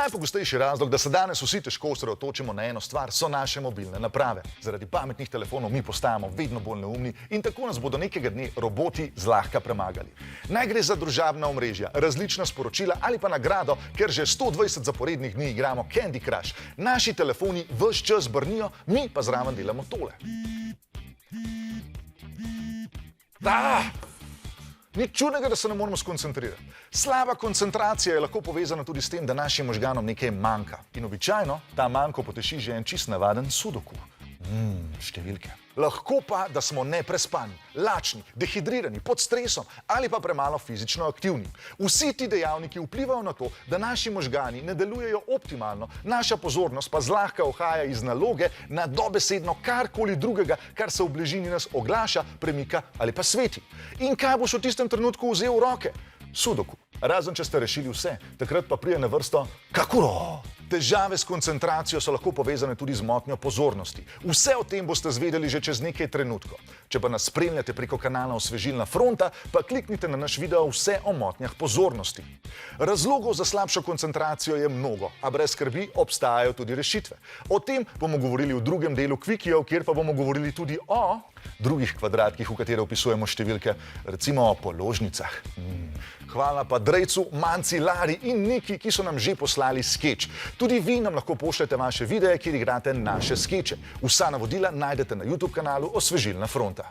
Najpogostejši razlog, da se danes vsi težko osredotočimo na eno stvar, so naše mobilne naprave. Zaradi pametnih telefonov mi postajamo vedno bolj neumni in tako nas bodo nekega dne roboti zlahka premagali. Naj gre za družabna omrežja, različna sporočila ali pa nagrado, ker že 120 zaporednih dni igramo Candy Crush. Naši telefoni ves čas brnijo, mi pa zraven delamo tole. Nič čudnega, da se ne moramo skoncentrirati. Slaba koncentracija je lahko povezana tudi s tem, da našim možganom nekaj manjka. In običajno ta manjko poteši že en čist navaden sudoku. Številke. Lahko pa, da smo neprespani, lačni, dehidrirani, pod stresom ali pa premalo fizično aktivni. Vsi ti dejavniki vplivajo na to, da naši možgani ne delujejo optimalno, naša pozornost pa zlahka uhaja iz naloge na dobesedno karkoli drugega, kar se v bližini nas oglaša, premika ali pa sveti. In kaj boš v tistem trenutku vzel v roke? Sudoku. Razen, če ste rešili vse, takrat pa pride na vrsto kakuro. Težave s koncentracijo so lahko povezane tudi z motnjo pozornosti. Vse o tem boste zvedeli že čez nekaj trenutkov. Če pa nas spremljate preko kanala Osvežilna fronta, pa kliknite na naš video Vse o motnjah pozornosti. Razlogov za slabšo koncentracijo je mnogo, a brez skrbi obstajajo tudi rešitve. O tem bomo govorili v drugem delu Kvikijev, kjer pa bomo govorili tudi o drugih kvadratkih, v katere opisujemo številke, recimo o položnicah. Hvala pa Drejcu, Manci, Lari in Niki, ki so nam že poslali skeč. Tudi vi nam lahko pošljete vaše videe, kjer igrate naše skeče. Vsa navodila najdete na YouTube kanalu Osvežilna fronta.